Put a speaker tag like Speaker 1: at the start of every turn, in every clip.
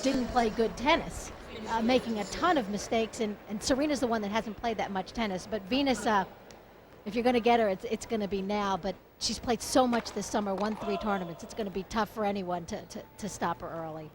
Speaker 1: didn't play good tennis, making a ton of mistakes, and Serena's the one that hasn't played that much tennis. But Venus, if you're going to get her, it's going to be now. But she's played so much this summer, won 3 tournaments. It's going to be tough for anyone to stop her early.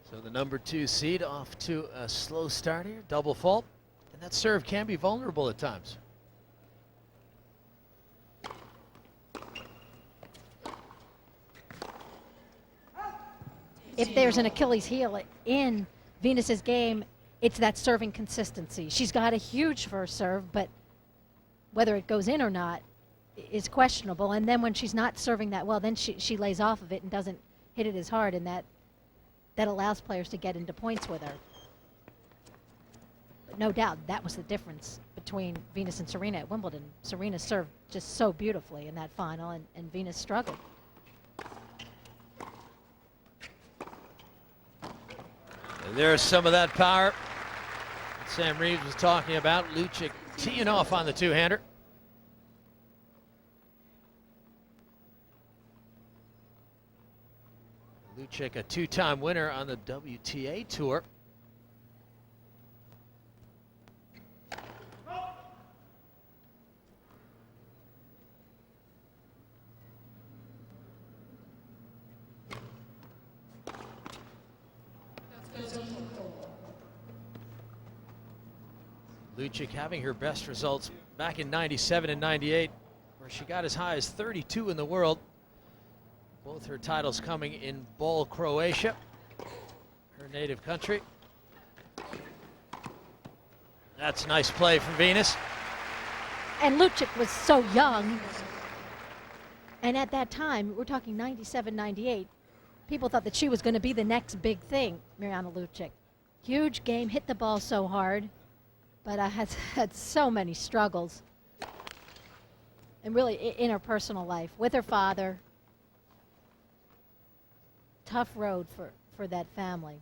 Speaker 2: So the number 2 seed off to a slow start here, double fault, and that serve can be vulnerable at times.
Speaker 1: If there's an Achilles heel in Venus's game, it's that serving consistency. She's got a huge first serve, but whether it goes in or not is questionable. And then when she's not serving that well, then she lays off of it and doesn't hit it as hard, and that allows players to get into points with her. But no doubt that was the difference between Venus and Serena at Wimbledon. Serena served just so beautifully in that final, and Venus struggled.
Speaker 2: And there's some of that power Sam Reeves was talking about. Lučić teeing off on the two-hander. Lučić, a 2-time winner on the WTA Tour. Lučić having her best results back in '97 and '98, where she got as high as 32 in the world. Both her titles coming in Bol, Croatia, her native country. That's nice play from Venus.
Speaker 1: And Lučić was so young. And at that time, we're talking '97, '98, people thought that she was going to be the next big thing, Mirjana Lučić. Huge game, hit the ball so hard, but has had so many struggles. And really in her personal life, with her father. Tough road for that family.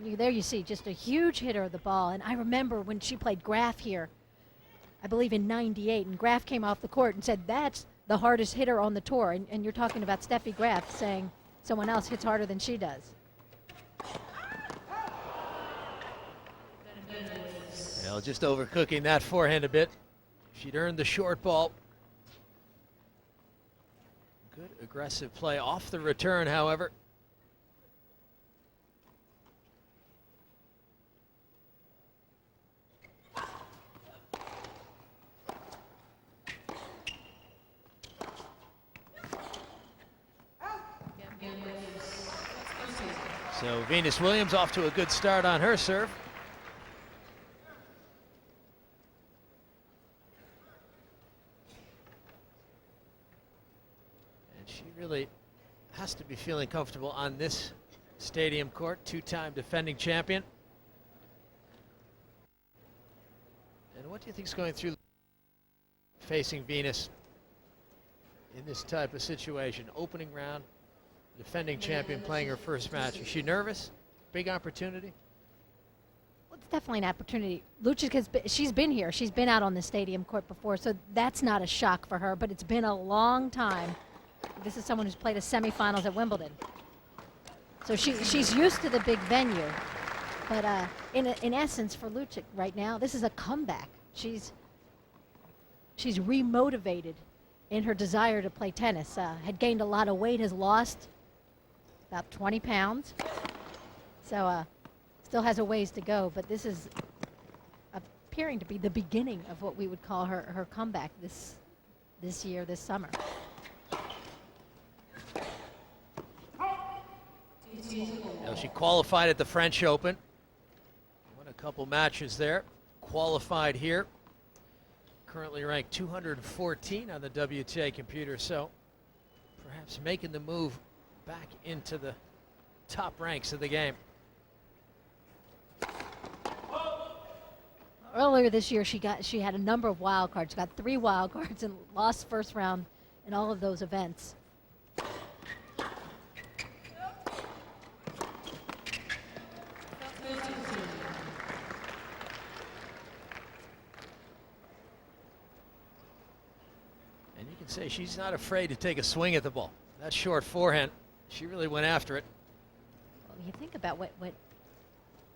Speaker 1: There you see just a huge hitter of the ball. And I remember when she played Graf here, I believe in '98, and Graf came off the court and said, that's the hardest hitter on the tour. And you're talking about Steffi Graf saying someone else hits harder than she does.
Speaker 2: Well, just overcooking that forehand a bit. She'd earned the short ball. Good aggressive play off the return, however. So Venus Williams off to a good start on her serve. Really has to be feeling comfortable on this stadium court. 2-time defending champion. And what do you think is going through facing Venus in this type of situation? Opening round, defending champion playing her first match. Is she nervous? Big opportunity?
Speaker 1: Well, it's definitely an opportunity. Lučić, she's been here. She's been out on the stadium court before, so that's not a shock for her, but it's been a long time. This is someone who's played a semifinals at Wimbledon. So she's used to the big venue. But in essence, for Lučić right now, this is a comeback. She's remotivated in her desire to play tennis. Had gained a lot of weight, has lost about 20 pounds. So still has a ways to go, but this is appearing to be the beginning of what we would call her comeback this year, this summer.
Speaker 2: Now, she qualified at the French Open. Won a couple matches there. Qualified here. Currently ranked 214 on the WTA computer, so perhaps making the move back into the top ranks of the game.
Speaker 1: Earlier this year, she had a number of wild cards. Got 3 wild cards and lost first round in all of those events.
Speaker 2: And you can say she's not afraid to take a swing at the ball. That short forehand, she really went after it.
Speaker 1: Well, you think about what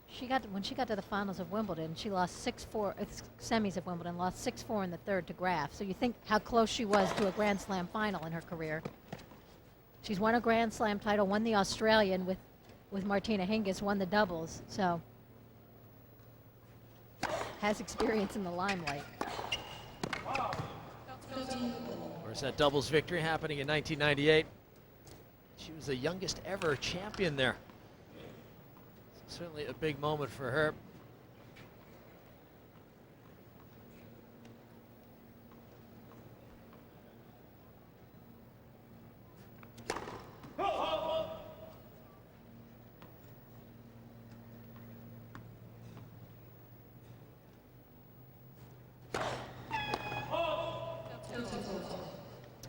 Speaker 1: she got when she got to the finals of Wimbledon. She lost 6-4, semis of Wimbledon, lost 6-4 in the third to Graf. So you think how close she was to a Grand Slam final in her career. She's won a Grand Slam title, won the Australian with Martina Hingis, won the doubles. So has experience in the limelight.
Speaker 2: Where's that doubles victory happening in 1998? She was the youngest ever champion there. Certainly a big moment for her.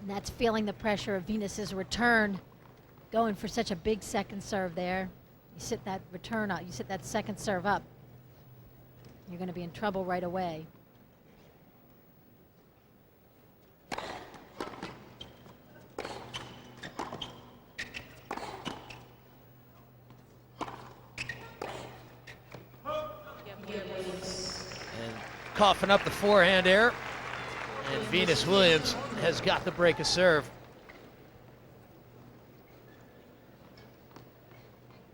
Speaker 1: And that's feeling the pressure of Venus's return, going for such a big second serve there. You sit that return out, you sit that second serve up, you're going to be in trouble right away.
Speaker 2: And coughing up the forehand error. And Venus Williams has got the break of serve.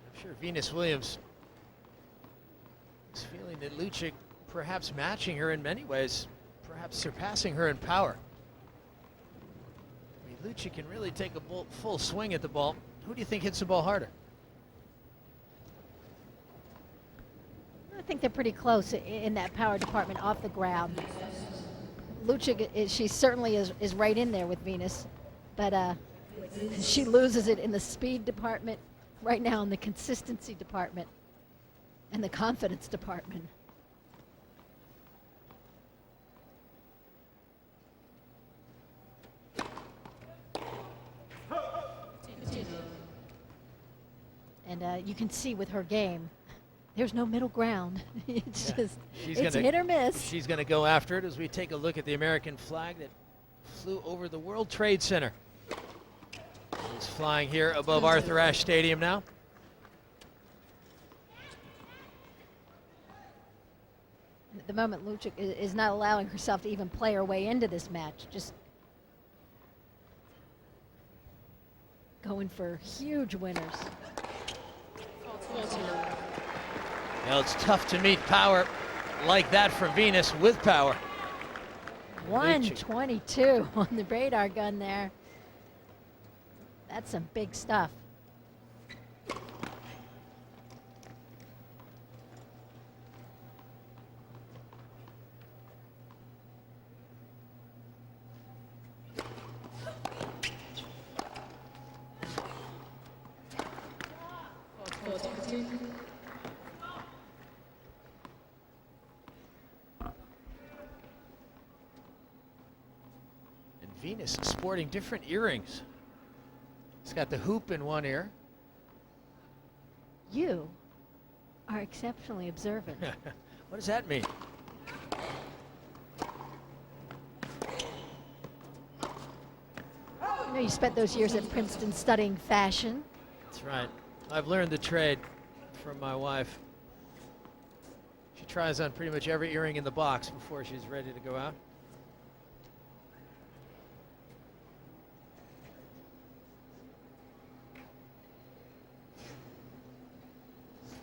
Speaker 2: I'm sure Venus Williams is feeling that Lučić perhaps matching her in many ways, perhaps surpassing her in power. I mean, Lučić can really take a full swing at the ball. Who do you think hits the ball harder?
Speaker 1: I think they're pretty close in that power department off the ground. Lučić, she certainly is right in there with Venus, but she loses it in the speed department right now, in the consistency department and the confidence department. And you can see with her game, there's no middle ground. It's just, it's hit or miss.
Speaker 2: She's going to go after it as we take a look at the American flag that flew over the World Trade Center. It's flying here above Arthur Ashe Stadium now.
Speaker 1: At the moment, Lučić is not allowing herself to even play her way into this match. Just going for huge winners.
Speaker 2: Well, it's tough to meet power like that from Venus with power.
Speaker 1: 122 on the radar gun there. That's some big stuff.
Speaker 2: Venus sporting different earrings. It's got the hoop in one ear.
Speaker 1: You are exceptionally observant.
Speaker 2: What does that mean?
Speaker 1: You know, you spent those years at Princeton studying fashion.
Speaker 2: That's right. I've learned the trade from my wife. She tries on pretty much every earring in the box before she's ready to go out.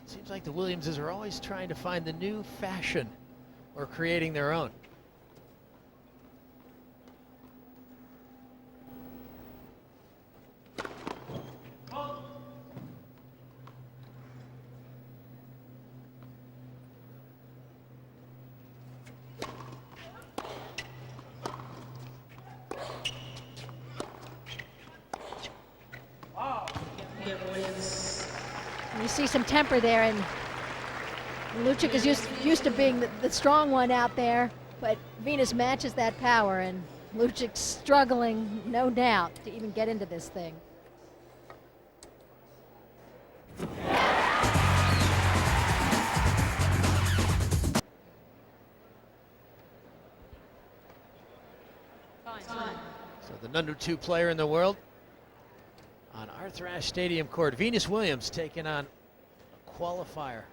Speaker 2: Seems like the Williamses are always trying to find the new fashion or creating their own.
Speaker 1: You see some temper there, and Lučić is used to being the strong one out there, but Venus matches that power, and Lučić struggling, no doubt, to even get into this thing.
Speaker 2: So the number 2 player in the world on Arthur Ashe Stadium court, Venus Williams taking on a qualifier,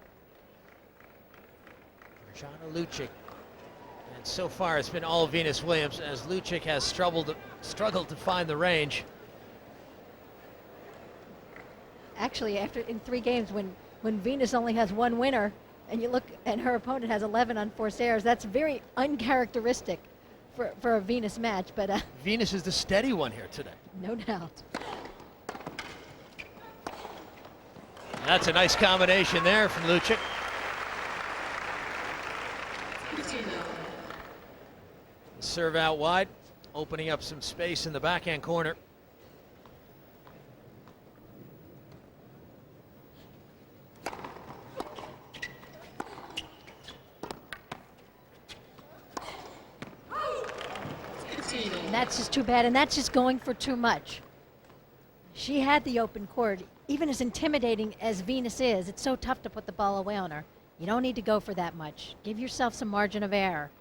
Speaker 2: Mirjana Lučić. And so far it's been all Venus Williams, as Lučić has struggled to find the range.
Speaker 1: Actually, in 3 games, when Venus only has 1 winner, and you look and her opponent has 11 unforced errors, that's very uncharacteristic for a Venus match. But
Speaker 2: Venus is the steady one here today.
Speaker 1: No doubt.
Speaker 2: That's a nice combination there from Lučić. Serve out wide, opening up some space in the backhand corner.
Speaker 1: And that's just too bad, and that's just going for too much. She had the open court. Even as intimidating as Venus is, it's so tough to put the ball away on her. You don't need to go for that much. Give yourself some margin of error.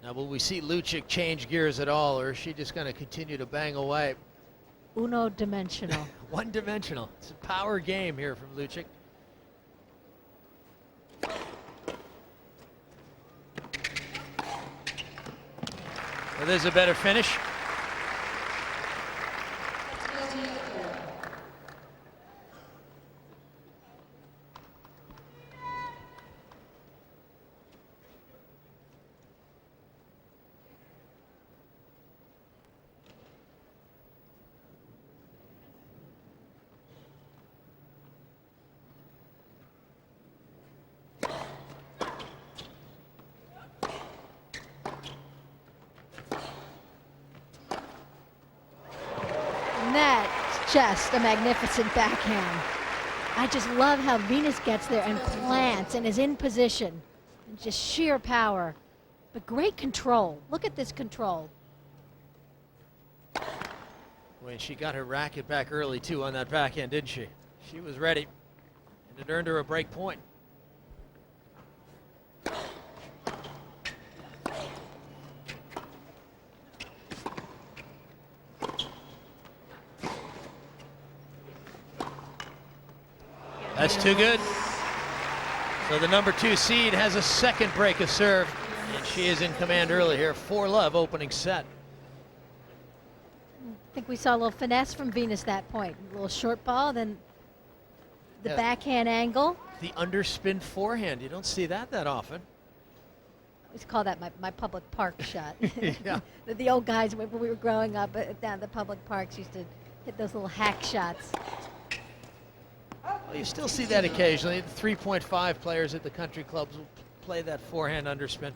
Speaker 2: Now, will we see Lučić change gears at all, or is she just going to continue to bang away?
Speaker 1: Uno-dimensional.
Speaker 2: One-dimensional. It's a power game here from Lučić. Well, there's a better finish.
Speaker 1: That's just a magnificent backhand. I just love how Venus gets there and plants and is in position. And just sheer power. But great control. Look at this control.
Speaker 2: When she got her racket back early, too, on that backhand, didn't she? She was ready, and it earned her a break point. That's too good. So the number 2 seed has a second break of serve, and she is in command early here. 4-love opening set.
Speaker 1: I think we saw a little finesse from Venus that point. A little short ball, then the backhand angle.
Speaker 2: The underspin forehand. You don't see that often.
Speaker 1: I always call that my public park shot.
Speaker 2: Yeah.
Speaker 1: The old guys, when we were growing up down at the public parks, used to hit those little hack shots.
Speaker 2: Well, you still see that occasionally. The 3.5 players at the country clubs will play that forehand underspin.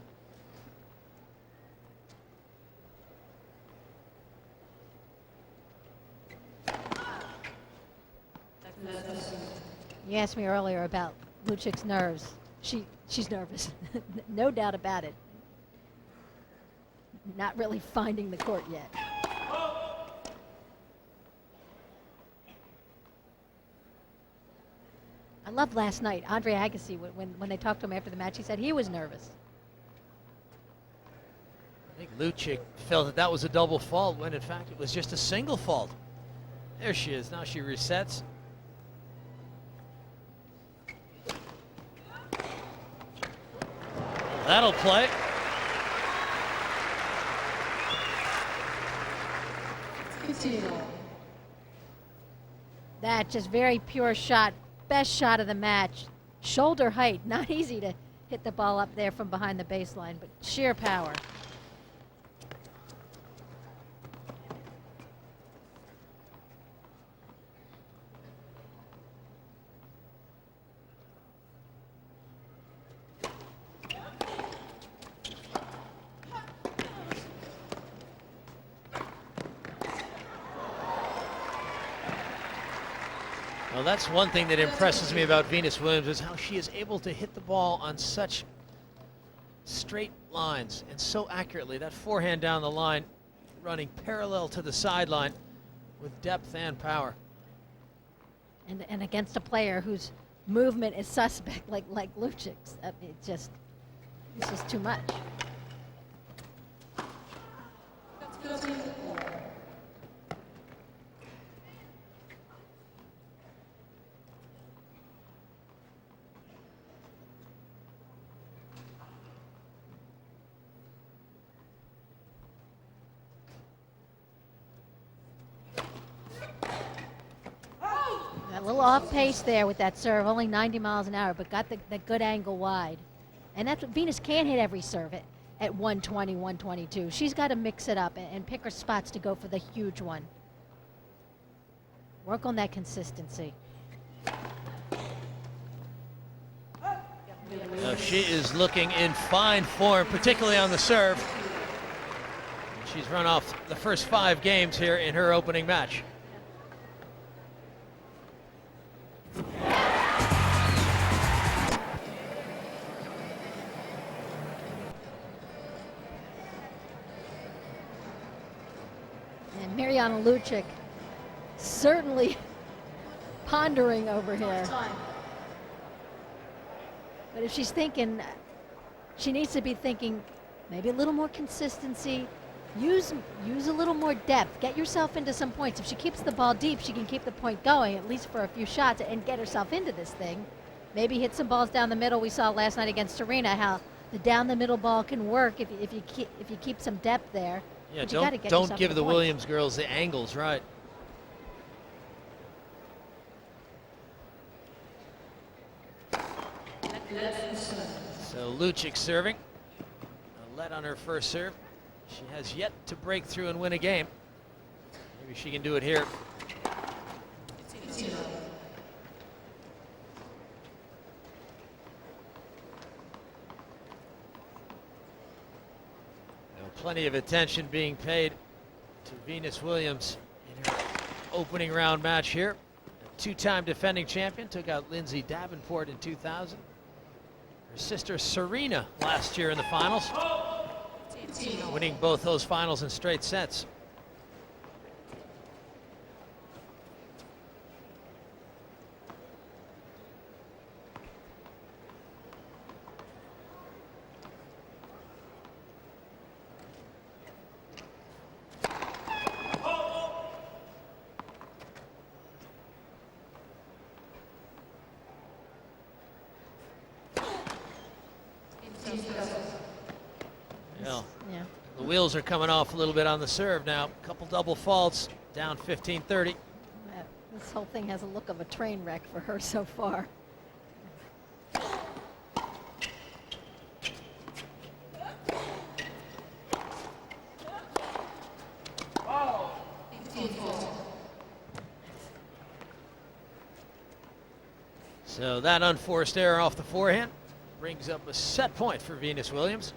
Speaker 1: You asked me earlier about Lučić's nerves. She's nervous, no doubt about it. Not really finding the court yet. I loved last night, Andre Agassi, when they talked to him after the match, he said he was nervous.
Speaker 2: I think Lučić felt that was a double fault, when in fact it was just a single fault. There she is. Now she resets. That'll play.
Speaker 1: That just very pure shot. Best shot of the match. Shoulder height. Not easy to hit the ball up there from behind the baseline, but sheer power.
Speaker 2: Well, that's one thing that impresses me about Venus Williams is how she is able to hit the ball on such straight lines and so accurately. That forehand down the line, running parallel to the sideline with depth and power.
Speaker 1: And against a player whose movement is suspect, like Lučić's. It's just too much. A little off pace there with that serve, only 90 miles an hour, but got the good angle wide. And that's what Venus can't hit every serve at 120, 122. She's got to mix it up and pick her spots to go for the huge one. Work on that consistency.
Speaker 2: She is looking in fine form, particularly on the serve. She's run off the first 5 games here in her opening match.
Speaker 1: And Mirjana Lučić certainly pondering over here. But if she's thinking, she needs to be thinking maybe a little more consistency, use a little more depth, get yourself into some points. If she keeps the ball deep, she can keep the point going, at least for a few shots, and get herself into this thing. Maybe hit some balls down the middle. We saw last night against Serena how the down the middle ball can work if you keep some depth there.
Speaker 2: Yeah,
Speaker 1: But
Speaker 2: don't give the
Speaker 1: points.
Speaker 2: Williams girls the angles, right? So Lučić serving. A let on her first serve. She has yet to break through and win a game. Maybe she can do it here. Plenty of attention being paid to Venus Williams in her opening round match here. A 2-time defending champion, took out Lindsay Davenport in 2000. Her sister Serena last year in the finals, winning both those finals in straight sets.
Speaker 1: Yeah.
Speaker 2: The wheels are coming off a little bit on the serve now. A couple double faults, down 15-30.
Speaker 1: This whole thing has a look of a train wreck for her so far.
Speaker 2: So that unforced error off the forehand brings up a set point for Venus Williams.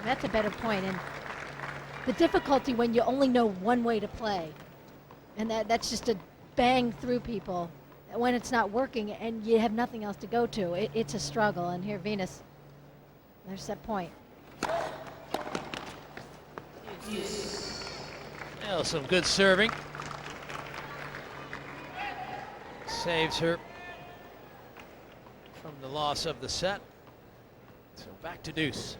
Speaker 1: That's a better point. And the difficulty when you only know one way to play, and that's just to bang through people when it's not working and you have nothing else to go to. It's a struggle. And here Venus, there's that point.
Speaker 2: Well, some good serving. Saves her from the loss of the set. So back to deuce.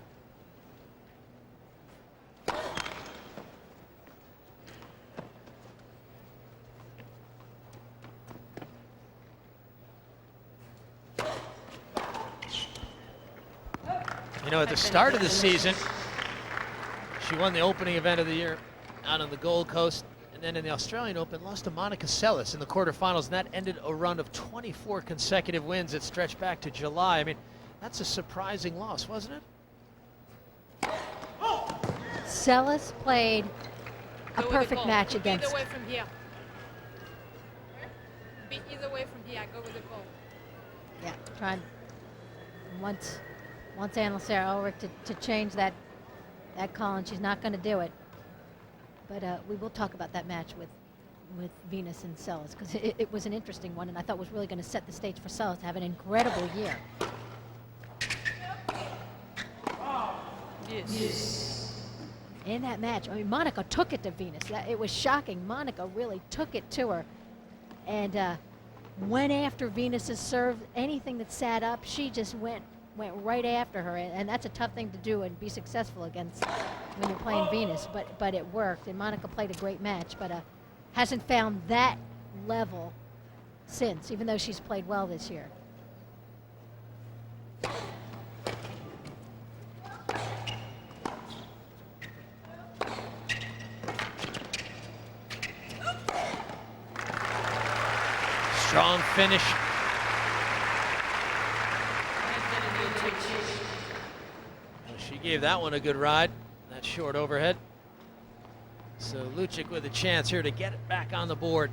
Speaker 2: You know, at the start of the season, she won the opening event of the year out on the Gold Coast, and then in the Australian Open lost to Monica Seles in the quarterfinals, and that ended a run of 24 consecutive wins that stretched back to July. I mean, that's a surprising loss, wasn't it?
Speaker 1: Seles played a perfect match against.
Speaker 3: Either way from here. Be either way from here. Go with the ball.
Speaker 1: Yeah, trying once Anna Sarah Ulrich to change that call, and she's not going to do it. But we will talk about that match with Venus and Sells, because it was an interesting one, and I thought was really going to set the stage for Sells to have an incredible year.
Speaker 3: Yes.
Speaker 1: In that match, I mean, Monica took it to Venus. It was shocking. Monica really took it to her, and went after Venus's serve. Anything that sat up, she just went right after her, and that's a tough thing to do and be successful against when you're playing Venus. But it worked, and Monica played a great match, but hasn't found that level since, even though she's played well this year.
Speaker 2: Strong finish. Well, she gave that one a good ride, that short overhead. So Lučić with a chance here to get it back on the board.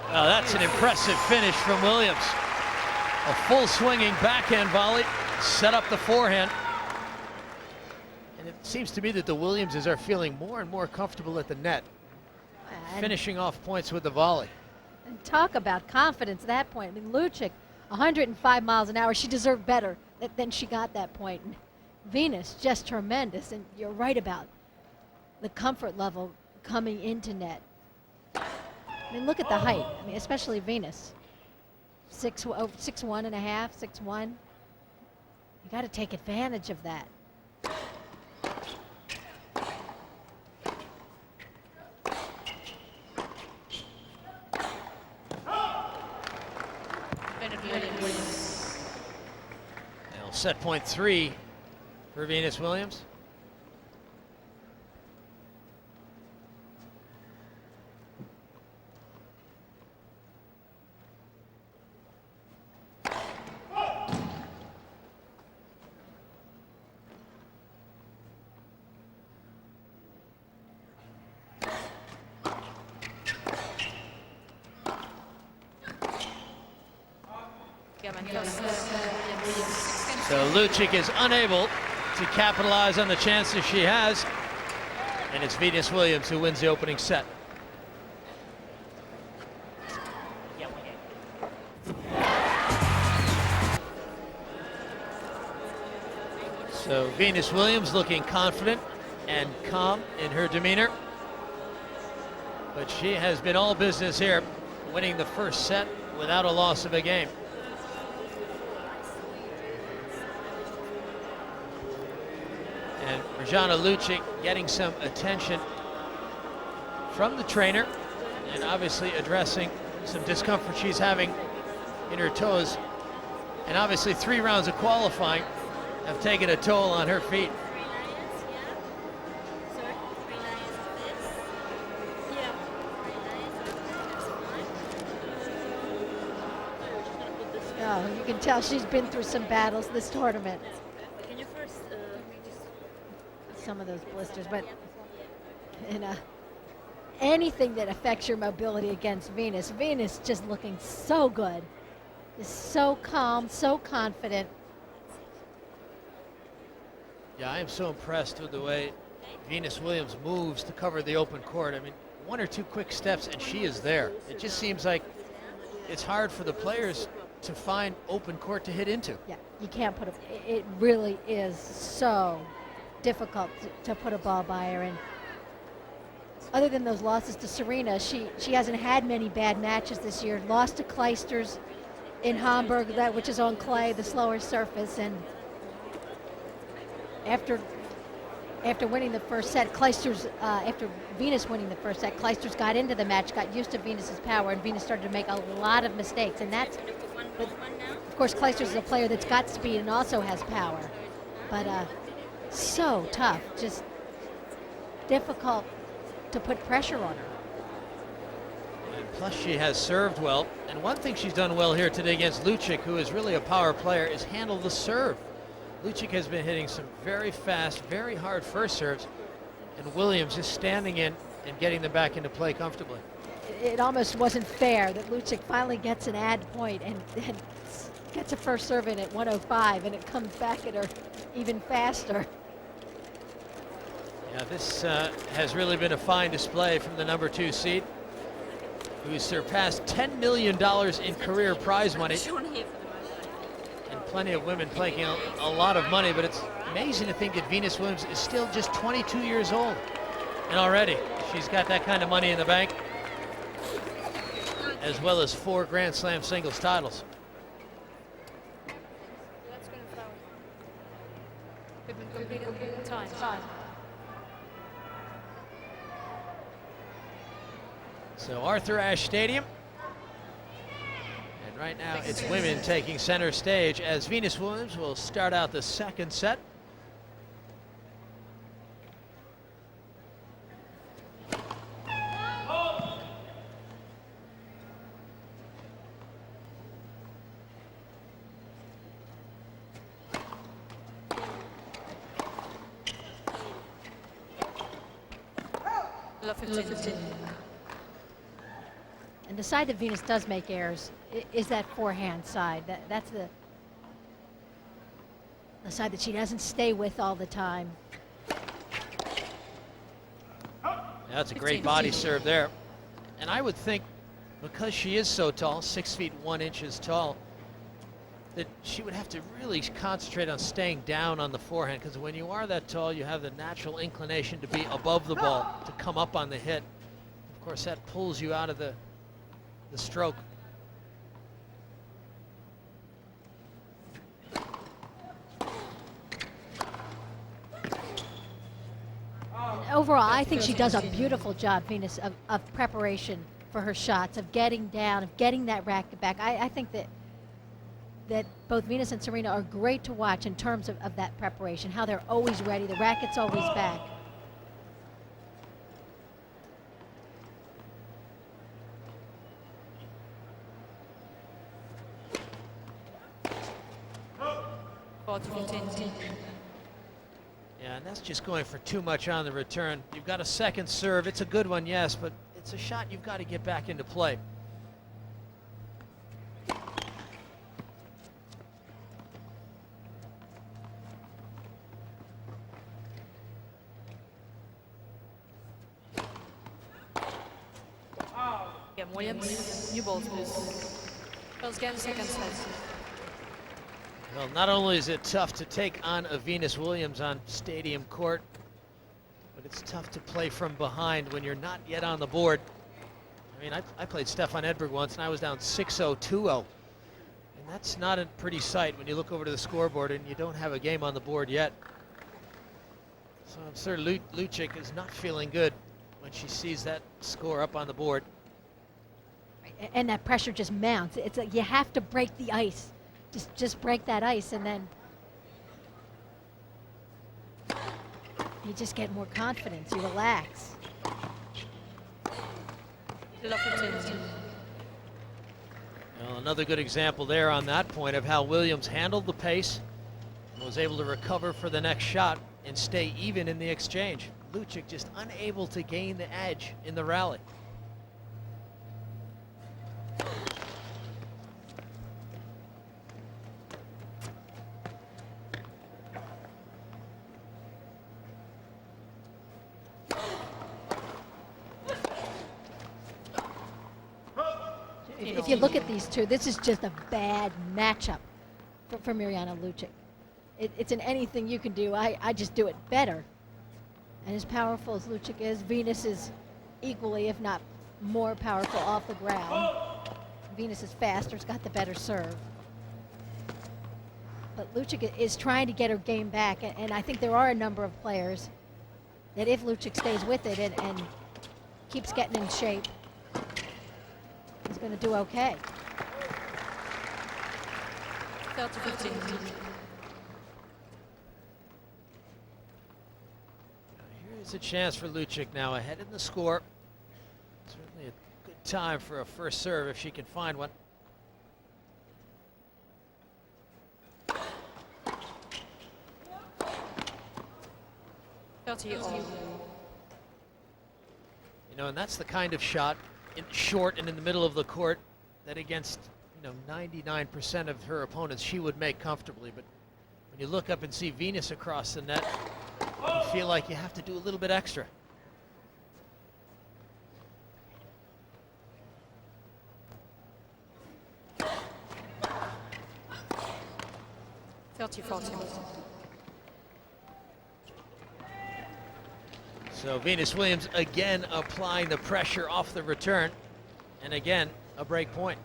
Speaker 2: Oh, that's an impressive finish from Williams. A full swinging backhand volley, set up the forehand. And it seems to me that the Williamses are feeling more and more comfortable at the net, finishing off points with the volley.
Speaker 1: And talk about confidence at that point. I mean, Lučić, 105 miles an hour. She deserved better than she got that point. And Venus, just tremendous. And you're right about the comfort level coming into net. I mean, look at the height. I mean, especially Venus. 6'1 and a half, 6'1". You got to take advantage of that.
Speaker 2: Now set point 3 for Venus Williams. So Lučić is unable to capitalize on the chances she has, and it's Venus Williams who wins the opening set. So Venus Williams looking confident and calm in her demeanor, but she has been all business here, winning the first set without a loss of a game. And Mirjana Lučić getting some attention from the trainer, and obviously addressing some discomfort she's having in her toes. And obviously 3 rounds of qualifying have taken a toll on her feet.
Speaker 1: Oh, you can tell she's been through some battles this tournament.
Speaker 4: Can you first
Speaker 1: Some of those blisters, but anything that affects your mobility against Venus. Venus just looking so good, is so calm, so confident.
Speaker 2: Yeah, I am so impressed with the way Venus Williams moves to cover the open court. I mean, 1 or 2 quick steps and she is there. It just seems like it's hard for the players to find open court to hit into.
Speaker 1: Yeah, you can't put it really is so difficult to put a ball by her. And other than those losses to Serena, she hasn't had many bad matches this year. Lost to Kleisters in Hamburg, which is on clay, the slower surface, and after after winning the first set, after Venus winning the first set, Clijsters got into the match, got used to Venus's power, and Venus started to make a lot of mistakes. And that's, of course, Clijsters is a player that's got speed and also has power. But so tough, just difficult to put pressure on her.
Speaker 2: And plus, she has served well. And one thing she's done well here today against Lučić, who is really a power player, is handle the serve. Lučić has been hitting some very fast, very hard first serves, and Williams is standing in and getting them back into play comfortably.
Speaker 1: It almost wasn't fair that Lučić finally gets an ad point and gets a first serve in at 105, and it comes back at her even faster.
Speaker 2: Yeah, this has really been a fine display from the number 2 seed, who's surpassed $10 million in career prize money. And plenty of women playing a lot of money, but it's amazing to think that Venus Williams is still just 22 years old. And already she's got that kind of money in the bank, as well as 4 Grand Slam singles titles.
Speaker 3: That's going to foul. Time.
Speaker 2: So Arthur Ashe Stadium. And right now it's women taking center stage as Venus Williams will start out the second set.
Speaker 1: And the side that Venus does make errors is that forehand side. That's the side that she doesn't stay with all the time.
Speaker 2: That's a great body serve there. And I would think, because she is so tall, 6 feet 1 inches tall, that she would have to really concentrate on staying down on the forehand, because when you are that tall, you have the natural inclination to be above the ball, to come up on the hit. Of course, that pulls you out of the stroke.
Speaker 1: And overall, I think she does a beautiful job, Venus, of preparation for her shots, of getting down, of getting that racket back. I think that both Venus and Serena are great to watch in terms of that preparation, how they're always ready, the racket's always back.
Speaker 2: Yeah, and that's just going for too much on the return. You've got a second serve. It's a good one, yes, but it's a shot you've got to get back into play.
Speaker 3: Yeah, Williams, you both lose. First game, second set.
Speaker 2: Well, not only is it tough to take on a Venus Williams on stadium court, but it's tough to play from behind when you're not yet on the board. I mean, I played Stefan Edberg once, and I was down 6-0, 2-0. And that's not a pretty sight when you look over to the scoreboard and you don't have a game on the board yet. So I'm sure Lučić is not feeling good when she sees that score up on the board.
Speaker 1: And that pressure just mounts. It's like you have to break the ice. Just break that ice, and then you just get more confidence. You relax.
Speaker 2: Well, another good example there on that point of how Williams handled the pace and was able to recover for the next shot and stay even in the exchange. Lučić just unable to gain the edge in the rally.
Speaker 1: If you look at these two, this is just a bad matchup for Mirjana Lučić. It's in anything you can do. I just do it better. And as powerful as Lučić is, Venus is equally, if not more powerful off the ground. Venus is faster, has got the better serve. But Lučić is trying to get her game back, and I think there are a number of players that if Lučić stays with it and keeps getting in shape, he's going to do okay.
Speaker 3: 30-15.
Speaker 2: Here's a chance for Lučić now, ahead in the score. Certainly a good time for a first serve if she can find one. You know, and that's the kind of shot in short and in the middle of the court that against, you know, 99% of her opponents she would make comfortably. But when you look up and see Venus across the net, you feel like you have to do a little bit extra. So Venus Williams again applying the pressure off the return, and again a break point.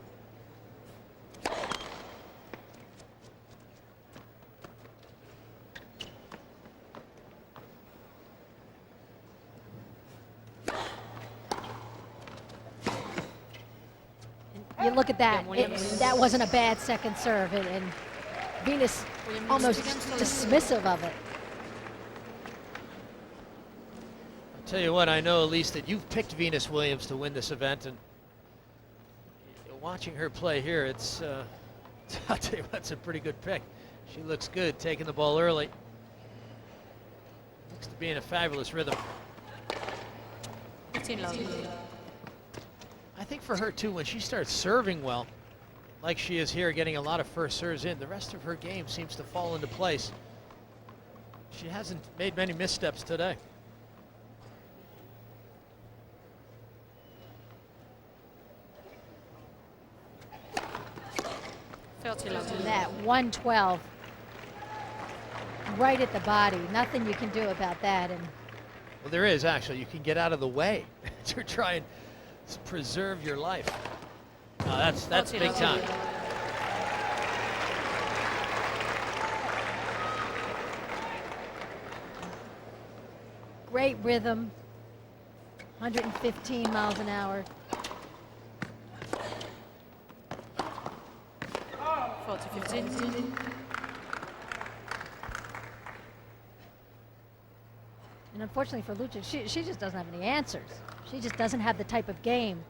Speaker 1: You look at that. That wasn't a bad second serve, and Venus almost dismissive of it.
Speaker 2: I'll tell you what, I know, Elise, that you've picked Venus Williams to win this event, and watching her play here, it's I'll tell you what, it's a pretty good pick. She looks good, taking the ball early. Looks to be in a fabulous rhythm. I think for her too, when she starts serving well, like she is here, getting a lot of first serves in, the rest of her game seems to fall into place. She hasn't made many missteps today.
Speaker 1: That 112 right at the body. Nothing you can do about that. And
Speaker 2: well, there is actually. You can get out of the way to try and preserve your life. No, that's big time.
Speaker 1: Great rhythm. 115 miles an hour.
Speaker 3: 40-15.
Speaker 1: And unfortunately for Lučić, she just doesn't have any answers. She just doesn't have the type of game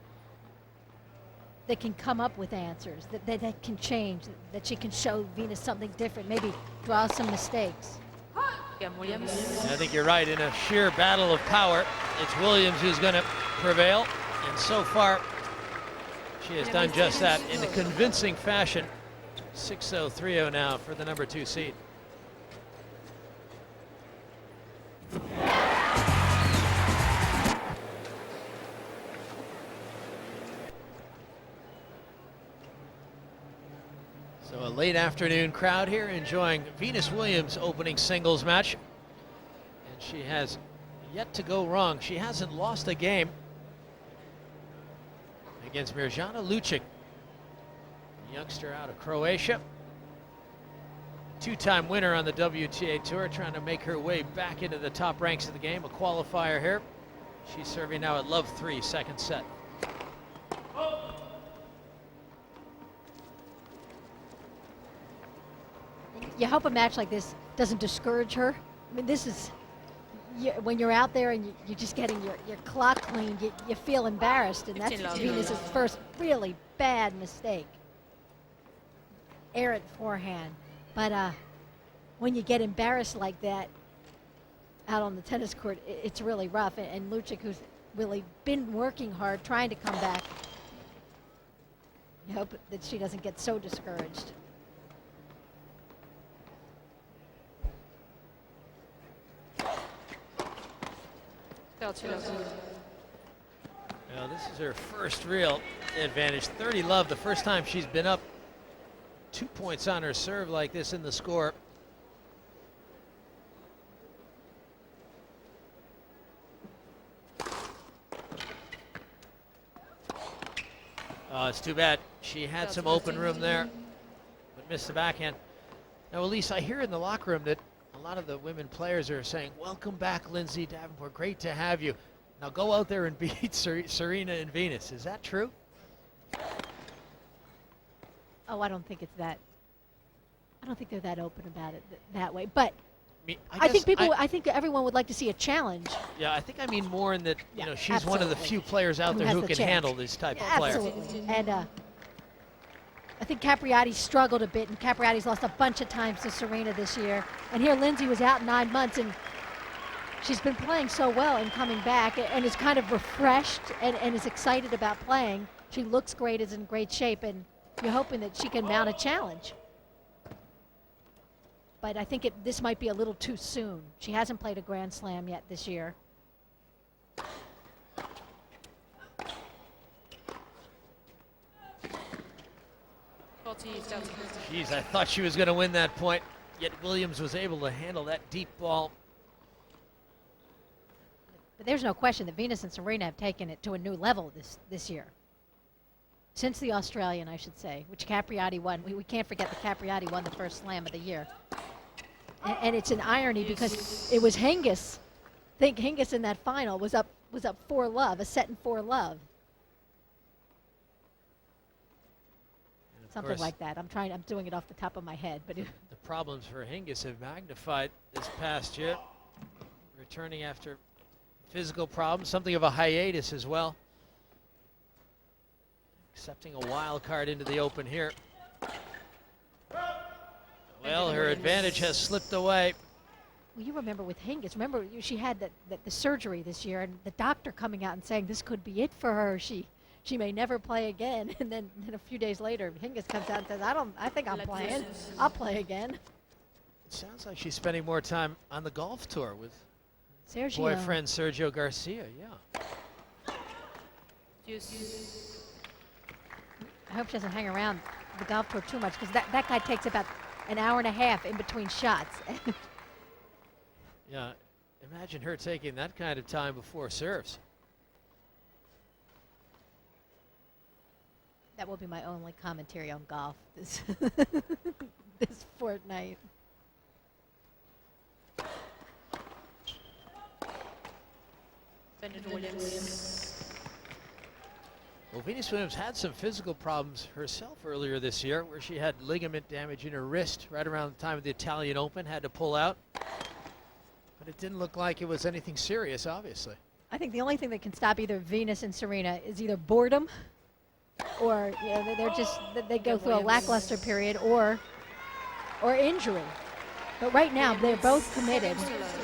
Speaker 1: that can come up with answers, that can change, that she can show Venus something different, maybe draw some mistakes.
Speaker 3: Williams.
Speaker 2: I think you're right. In a sheer battle of power, it's Williams who's going to prevail. And so far, she has done just that in a convincing fashion. 6-0, 3-0 now for the number 2 seed. So a late afternoon crowd here enjoying Venus Williams' opening singles match. And she has yet to go wrong. She hasn't lost a game against Mirjana Lučić, youngster out of Croatia. Two-time winner on the WTA Tour, trying to make her way back into the top ranks of the game. A qualifier here. She's serving now at love 3, second set.
Speaker 1: You hope a match like this doesn't discourage her. I mean, this is, when you're out there and you're just getting your clock cleaned, you feel embarrassed, and that's Venus's first really bad mistake. Errant forehand. But when you get embarrassed like that out on the tennis court, it's really rough. And Lučić, who's really been working hard, trying to come back, you hope that she doesn't get so discouraged.
Speaker 2: Well, this is her first real advantage. 30 love, the first time she's been up 2 points on her serve like this in the score. Oh, it's too bad. She had some open room there, but missed the backhand. Now, Elise, I hear in the locker room that a lot of the women players are saying, welcome back, Lindsay Davenport. Great to have you. Now go out there and beat Serena and Venus. Is that true?
Speaker 1: Oh, I don't think it's that. I don't think they're that open about it that way. But I think everyone would like to see a challenge.
Speaker 2: Yeah, I think I mean more in that, you know, she's
Speaker 1: absolutely.
Speaker 2: one of the few players out there
Speaker 1: has
Speaker 2: who
Speaker 1: the
Speaker 2: can
Speaker 1: chance.
Speaker 2: handle this type of player.
Speaker 1: Absolutely. And I think Capriati struggled a bit, and Capriati's lost a bunch of times to Serena this year. And here Lindsay was out 9 months, and she's been playing so well and coming back and is kind of refreshed and is excited about playing. She looks great, is in great shape, and you're hoping that she can mount a challenge. But I think this might be a little too soon. She hasn't played a Grand Slam yet this year.
Speaker 2: Jeez, I thought she was going to win that point, yet Williams was able to handle that deep ball.
Speaker 1: But there's no question that Venus and Serena have taken it to a new level this year. Since the Australian, I should say, which Capriati won. We can't forget that Capriati won the first slam of the year. And it's an irony because it was Hingis. I think Hingis in that final was up 4-love, a set in 4-love. Something like that. I'm doing it off the top of my head, but
Speaker 2: the problems for Hingis have magnified this past year. Returning after physical problems, something of a hiatus as well. Accepting a wild card into the Open here. Well, her advantage has slipped away.
Speaker 1: Well, you remember with Hingis, she had the surgery this year, and the doctor coming out and saying this could be it for her. She may never play again. And then a few days later, Hingis comes out and says, I think I'm playing. I'll play again.
Speaker 2: It sounds like she's spending more time on the golf tour with
Speaker 1: Sergio.
Speaker 2: boyfriend Sergio Garcia, yeah.
Speaker 1: I hope she doesn't hang around the golf tour too much, because that guy takes about an hour and a half in between shots.
Speaker 2: Yeah, imagine her taking that kind of time before serves.
Speaker 1: That will be my only commentary on golf this fortnight.
Speaker 2: Well, Venus Williams had some physical problems herself earlier this year, where she had ligament damage in her wrist right around the time of the Italian Open, had to pull out. But it didn't look like it was anything serious, obviously.
Speaker 1: I think the only thing that can stop either Venus and Serena is either boredom, or they go through a lackluster period, or injury. But right now they're both committed,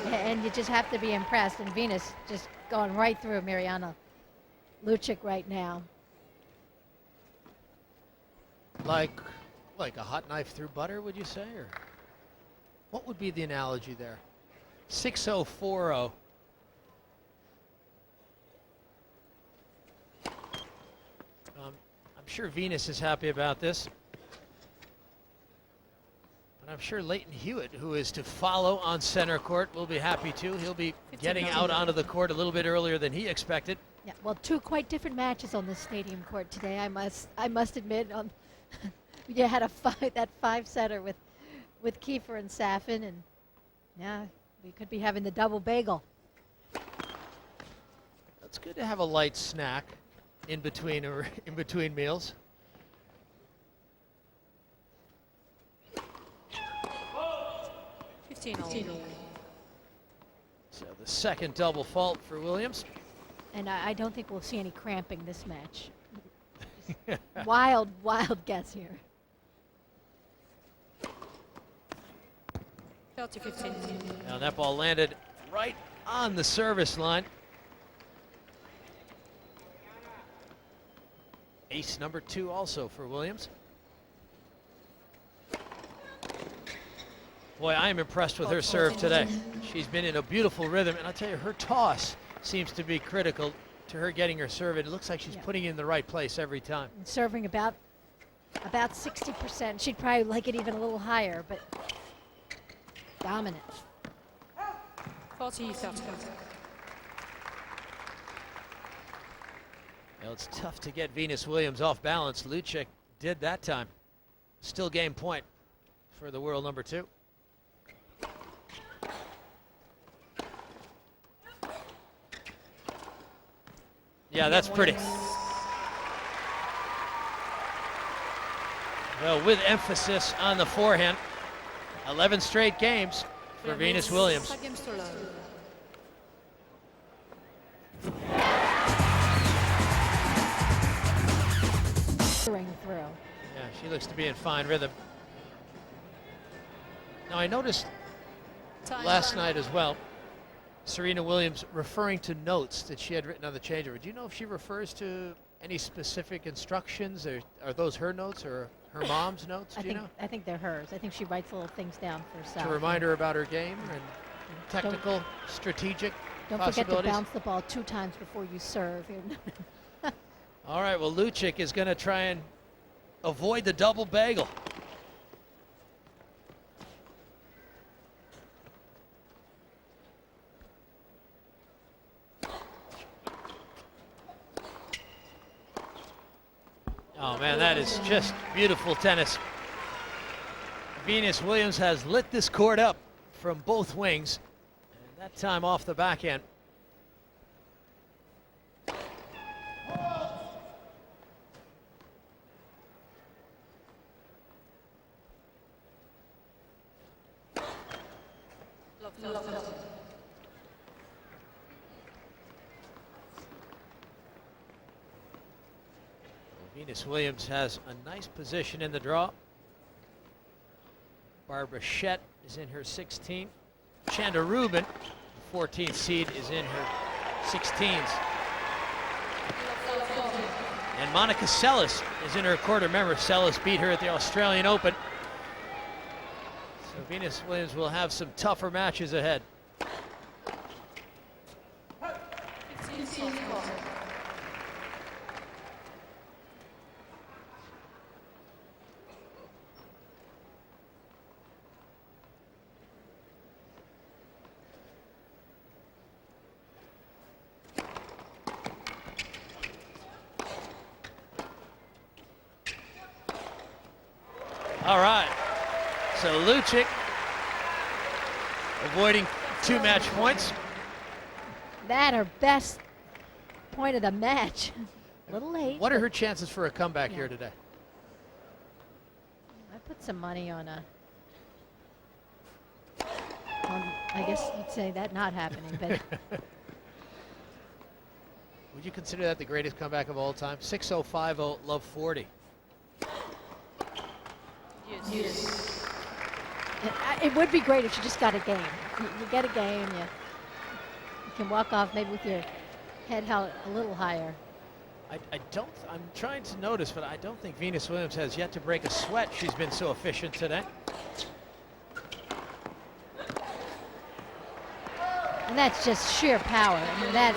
Speaker 1: and you just have to be impressed. And Venus just going right through Mirjana Lučić right now.
Speaker 2: Like a hot knife through butter, would you say? Or what would be the analogy there? 6-0, 4-0. I'm sure Venus is happy about this. But I'm sure Leighton Hewitt, who is to follow on center court, will be happy too. He'll be getting out onto the court a little bit earlier than he expected.
Speaker 1: Yeah, well, two quite different matches on this stadium court today. I must admit, you had that five-setter with Kiefer and Safin, and yeah, we could be having the double bagel.
Speaker 2: It's good to have a light snack in between meals. So the second double fault for Williams.
Speaker 1: And I don't think we'll see any cramping this match. Wild guess here.
Speaker 3: 30-15.
Speaker 2: Now that ball landed right on the service line. Ace number 2 also for Williams. Boy, I am impressed with her serve today. She's been in a beautiful rhythm, and I'll tell you, her toss seems to be critical to her getting her serve. It looks like she's putting it in the right place every time.
Speaker 1: And serving about 60%. She'd probably like it even a little higher, but dominant.
Speaker 3: 40-30.
Speaker 2: Well, it's tough to get Venus Williams off balance. Lučić did that time. Still game point for the world number 2. Yeah, that's pretty. Well, with emphasis on the forehand. 11 straight games for Venus Williams.
Speaker 3: 5 games to love.
Speaker 1: Through.
Speaker 2: Yeah, she looks to be in fine rhythm. Now, I noticed last night as well, Serena Williams referring to notes that she had written on the changeover. Do you know if she refers to any specific instructions, or are those her notes or her mom's notes? Do you know?
Speaker 1: I think they're hers. I think she writes little things down for herself.
Speaker 2: To remind her about her game and technical, strategic
Speaker 1: Don't
Speaker 2: possibilities.
Speaker 1: forget to bounce the ball 2 times before you serve.
Speaker 2: All right, well, Lučić is going to try and avoid the double bagel. Oh, man, that is just beautiful tennis. Venus Williams has lit this court up from both wings, and that time off the backhand. Venus Williams has a nice position in the draw. Barbara Schett is in her 16. Chanda Rubin, the 14th seed, is in her 16s. And Monica Seles is in her quarter. Remember, Seles beat her at the Australian Open. So Venus Williams will have some tougher matches ahead. All right, so Lučić avoiding 2 match points.
Speaker 1: That her best point of the match. A little late.
Speaker 2: What are her chances for a comeback here today?
Speaker 1: I put some money on I guess you'd say that not happening, but
Speaker 2: Would you consider that the greatest comeback of all time? 6-0-5-0, love 40.
Speaker 3: Yes.
Speaker 1: it would be great if you just got a game. You get a game, you can walk off maybe with your head held a little higher.
Speaker 2: I'm trying to notice, but I don't think Venus Williams has yet to break a sweat. She's been so efficient today.
Speaker 1: And that's just sheer power. I mean, that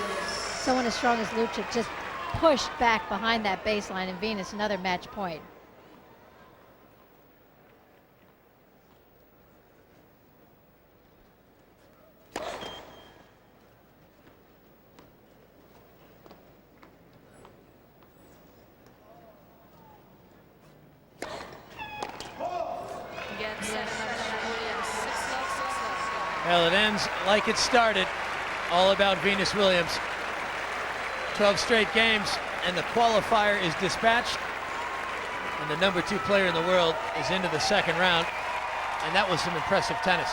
Speaker 1: someone as strong as Lučić just pushed back behind that baseline, and Venus another match point.
Speaker 3: Again, 7 Williams. 6-love, 6-love.
Speaker 2: Well, it ends like it started, all about Venus Williams. 12 straight games, and the qualifier is dispatched, and the number 2 player in the world is into the second round, and that was some impressive tennis.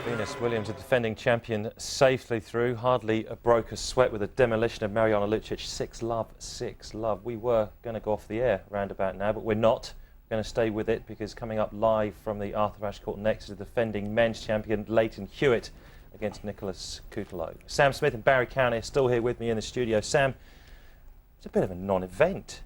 Speaker 4: Venus Williams, a defending champion, safely through, hardly broke a sweat with a demolition of Mirjana Lučić. 6-love, 6-love. We were going to go off the air round about now, but we're not. We're going to stay with it because coming up live from the Arthur Ashe Court next is the defending men's champion Leighton Hewitt against Nicholas Coutelot. Sam Smith and Barry Cowney are still here with me in the studio. Sam, it's a bit of a non-event,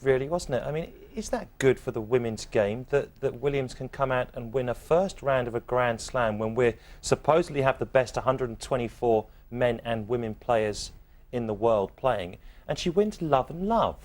Speaker 4: really, wasn't it? I mean, is that good for the women's game that Williams can come out and win a first round of a Grand Slam when we supposedly have the best 124 men and women players in the world playing, and she wins love and love?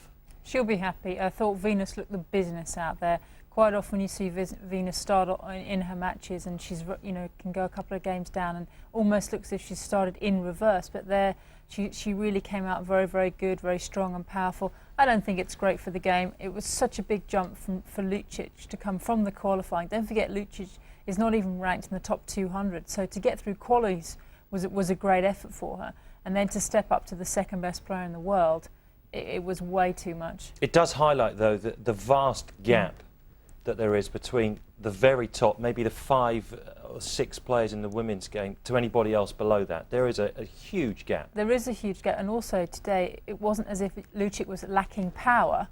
Speaker 5: She'll be happy. I thought Venus looked the business out there. quite often you see Venus start in her matches, and she's, you know, can go a couple of games down and almost looks as if she started in reverse. But there, she really came out very, very good, very strong and powerful. I don't think it's great for the game. It was such a big jump for Lučić to come from the qualifying. Don't forget, Lučić is not even ranked in the top 200. So to get through qualies was a great effort for her. And then to step up to the second best player in the world, it was way too much.
Speaker 4: It does highlight, though, the vast gap that there is between the very top, maybe the 5 or 6 players in the women's game, to anybody else below that. There is a huge gap.
Speaker 5: There is a huge gap, and also today it wasn't as if Lučić was lacking power.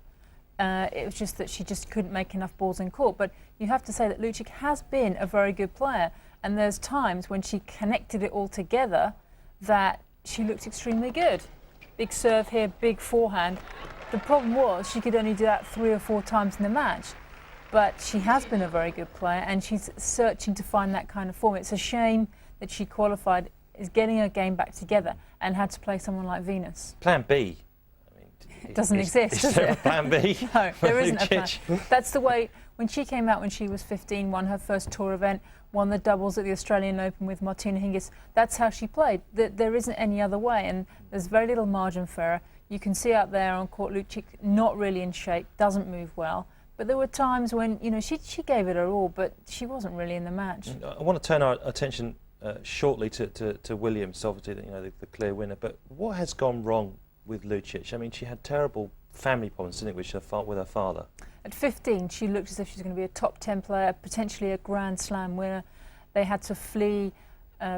Speaker 5: It was just that she just couldn't make enough balls in court. But you have to say that Lučić has been a very good player, and there's times when she connected it all together that she looked extremely good. Big serve here, big forehand. The problem was she could only do that 3 or 4 times in the match. But she has been a very good player, and she's searching to find that kind of form. It's a shame that she qualified, is getting her game back together, and had to play someone like Venus.
Speaker 4: Plan B. I mean,
Speaker 5: it doesn't exist, does
Speaker 4: there
Speaker 5: it?
Speaker 4: a plan B?
Speaker 5: No, there isn't a plan.
Speaker 4: Lučić?
Speaker 5: That's the way, when she came out when she was 15, won her first tour event, won the doubles at the Australian Open with Martina Hingis, that's how she played. There isn't any other way, and there's very little margin for her. You can see out there on court, Lučić not really in shape, doesn't move well. But there were times when, you know, she gave it her all, but she wasn't really in the match.
Speaker 4: I want to turn our attention shortly to Williams, obviously, you know, the clear winner. But what has gone wrong with Lučić? I mean, she had terrible family problems, didn't it, with her father?
Speaker 5: At 15, she looked as if she was going to be a top 10 player, potentially a Grand Slam winner. They had to flee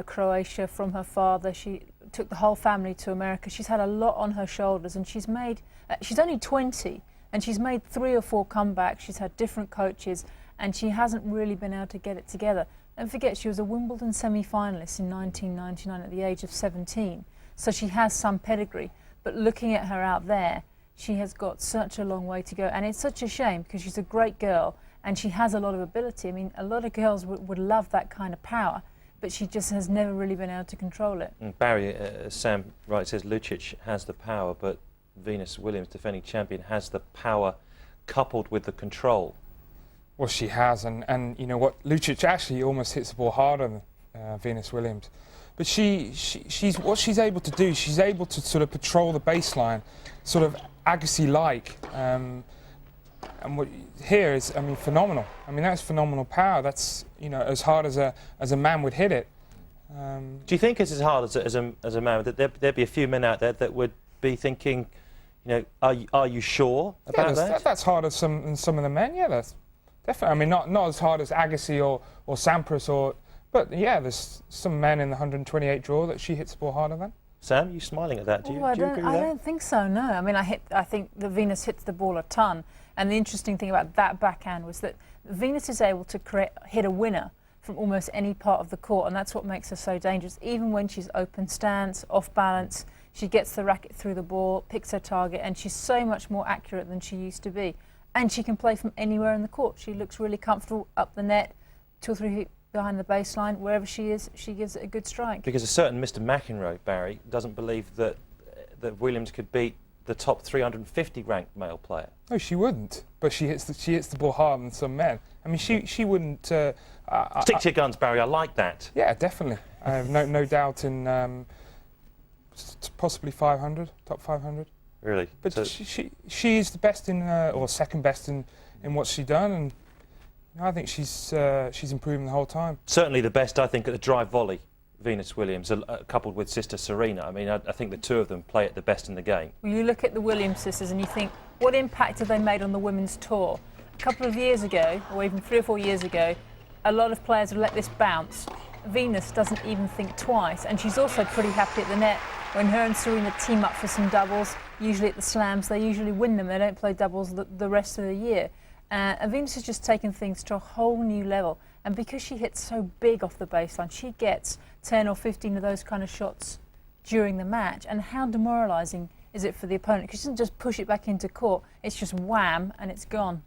Speaker 5: Croatia from her father. She took the whole family to America. She's had a lot on her shoulders, and she's made. She's only 20. And she's made 3 or 4 comebacks. She's had different coaches, and she hasn't really been able to get it together. Don't forget, she was a Wimbledon semi-finalist in 1999 at the age of 17. So she has some pedigree. But looking at her out there, she has got such a long way to go. And it's such a shame, because she's a great girl, and she has a lot of ability. I mean, a lot of girls would love that kind of power, but she just has never really been able to control it.
Speaker 4: And Barry, Sam Wright says Lučić has the power, but Venus Williams, defending champion, has the power coupled with the control.
Speaker 6: Well, she has, and you know what, Lučić actually almost hits the ball harder than Venus Williams. But she's what she's able to do, she's able to sort of patrol the baseline, sort of Agassi-like. And what here is, I mean, phenomenal. I mean, that's phenomenal power. That's, you know, as hard as a man would hit it.
Speaker 4: Do you think it's as hard as a man? That there'd be a few men out there that would be thinking, you know, are you sure about that?
Speaker 6: That's harder than some of the men. Yeah, that's definitely. I mean, not as hard as Agassi or Sampras but yeah, there's some men in the 128 draw that she hits the ball harder than.
Speaker 4: Sam, you smiling at that? Do you agree with that?
Speaker 5: I don't think so. No, I mean, I think that Venus hits the ball a ton, and the interesting thing about that backhand was that Venus is able to hit a winner from almost any part of the court, and that's what makes her so dangerous. Even when she's open stance, off balance, she gets the racket through the ball, picks her target, and she's so much more accurate than she used to be. And she can play from anywhere in the court. She looks really comfortable up the net, 2 or 3 feet behind the baseline. Wherever she is, she gives it a good strike.
Speaker 4: Because a certain Mr. McEnroe, Barry, doesn't believe that Williams could beat the top 350 ranked male player.
Speaker 6: No, she wouldn't. But she hits the ball harder than some men. I mean, she wouldn't.
Speaker 4: Stick to your guns, Barry. I like that.
Speaker 6: Yeah, definitely. I have no doubt in possibly 500, top 500.
Speaker 4: Really?
Speaker 6: But
Speaker 4: so
Speaker 6: she is the best in, or second best in what she's done, and you know, I think she's improving the whole time.
Speaker 4: Certainly the best, I think, at the drive volley, Venus Williams, coupled with sister Serena. I mean, I think the two of them play at the best in the game.
Speaker 5: Well, you look at the Williams sisters and you think, what impact have they made on the women's tour? A couple of years ago, or even 3 or 4 years ago, a lot of players would let this bounce. Venus doesn't even think twice, and she's also pretty happy at the net. When her and Serena team up for some doubles, usually at the slams, they usually win them. They don't play doubles the rest of the year. And Venus has just taken things to a whole new level. And because she hits so big off the baseline, she gets 10 or 15 of those kind of shots during the match. And how demoralising is it for the opponent? Because she doesn't just push it back into court, it's just wham and it's gone.